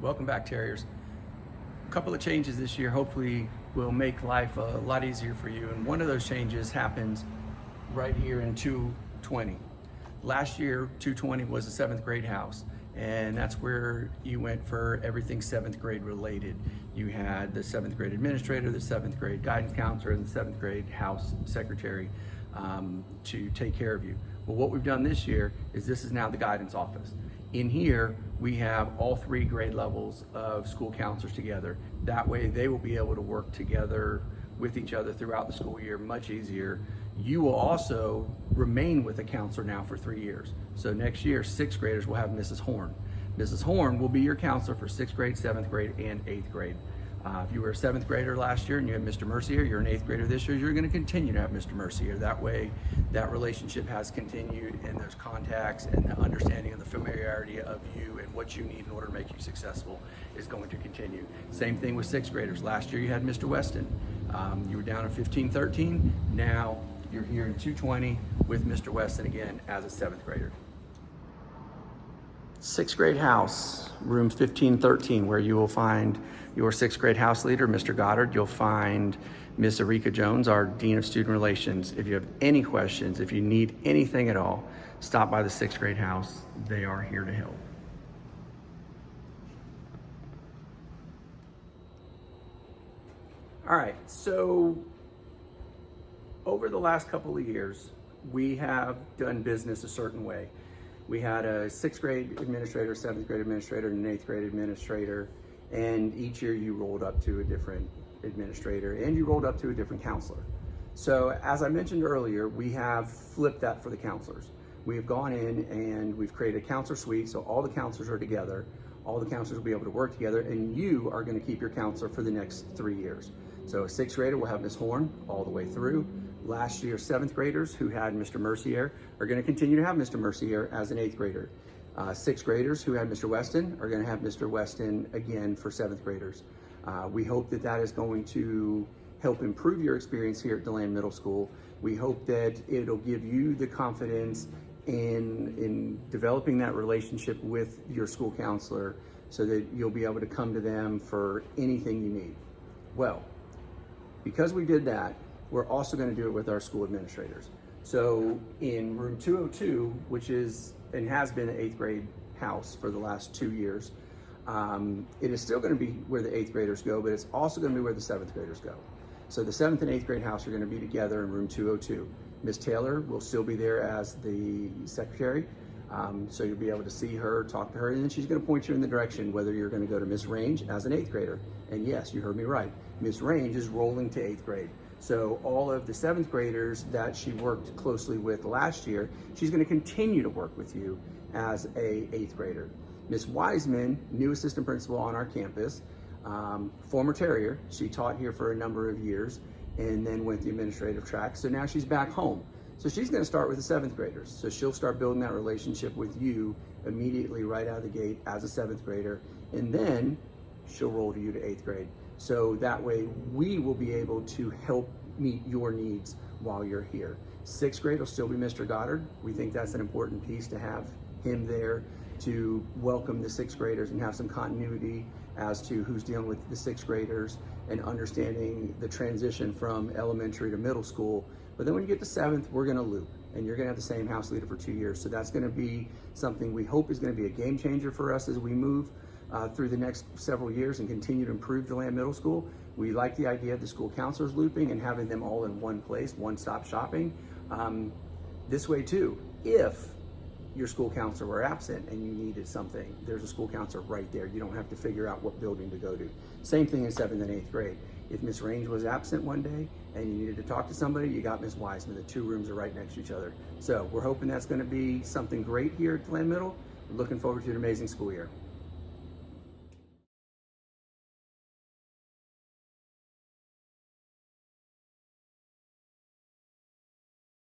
Welcome back, Terriers. A couple of changes this year hopefully will make life a lot easier for you, and one of those changes happens right here in 220. Last year, 220 was a seventh grade house, and that's where you went for everything seventh grade related. You had the seventh grade administrator, the seventh grade guidance counselor, and the seventh grade house secretary to take care of you. Well, what we've done this year is this is now the guidance office. In here, we have all three grade levels of school counselors together. That way they will be able to work together with each other throughout the school year much easier. You will also remain with a counselor now for 3 years. So next year, sixth graders will have Mrs. Horn. Mrs. Horn will be your counselor for sixth grade, seventh grade, and eighth grade. If you were a seventh grader last year and you had Mr. Mercier, you're an eighth grader this year, you're going to continue to have Mr. Mercier. That way, that relationship has continued, and those contacts and the understanding of the familiarity of you and what you need in order to make you successful is going to continue. Same thing with sixth graders. Last year you had Mr. Weston. You were down in 1513. Now you're here in 220 with Mr. Weston again as a seventh grader. Sixth grade house, room 1513, where you will find your sixth grade house leader, Mr. Goddard. You'll find Miss Erika Jones, our Dean of Student Relations. If you have any questions, if you need anything at all, stop by the sixth grade house. They are here to help. All right, so over the last couple of years, we have done business a certain way. We had a sixth grade administrator, seventh grade administrator, and an eighth grade administrator. And each year you rolled up to a different administrator and you rolled up to a different counselor. So as I mentioned earlier, we have flipped that for the counselors. We have gone in and we've created a counselor suite. So all the counselors are together. All the counselors will be able to work together, and you are going to keep your counselor for the next 3 years. So a sixth grader will have Ms. Horn all the way through. Last year, seventh graders who had Mr. Mercier are going to continue to have Mr. Mercier as an eighth grader. Sixth graders who had Mr. Weston are going to have Mr. Weston again for seventh graders. We hope that that is going to help improve your experience here at DeLand Middle School. We hope that it'll give you the confidence in developing that relationship with your school counselor so that you'll be able to come to them for anything you need. Well, because we did that, we're also going to do it with our school administrators. So in room 202, which is and has been an eighth grade house for the last 2 years, it is still going to be where the eighth graders go, but it's also going to be where the seventh graders go. So the seventh and eighth grade house are going to be together in room 202. Ms. Taylor will still be there as the secretary. So you'll be able to see her, talk to her, and then she's going to point you in the direction whether you're going to go to Miss Range as an eighth grader. And yes, you heard me right. Miss Range is rolling to eighth grade. So all of the seventh graders that she worked closely with last year, she's going to continue to work with you as a eighth grader. Miss Wiseman, new assistant principal on our campus, former Terrier. She taught here for a number of years and then went the administrative track. So now she's back home. So she's going to start with the seventh graders. So she'll start building that relationship with you immediately right out of the gate as a seventh grader. And then she'll roll to you to eighth grade. So that way we will be able to help meet your needs while you're here. Sixth grade will still be Mr. Goddard. We think that's an important piece to have him there to welcome the sixth graders and have some continuity as to who's dealing with the sixth graders and understanding the transition from elementary to middle school. But then when you get to seventh, we're going to loop, and you're going to have the same house leader for 2 years. So that's going to be something we hope is going to be a game changer for us as we move through the next several years and continue to improve DeLand Middle School. We like the idea of the school counselors looping and having them all in one place, one-stop shopping. This way too, if your school counselor were absent and you needed something, there's a school counselor right there. You don't have to figure out what building to go to. Same thing in seventh and eighth grade. If Miss Range was absent one day and you needed to talk to somebody, you got Miss Wiseman. The two rooms are right next to each other. So we're hoping that's going to be something great here at DeLand Middle. We're looking forward to an amazing school year.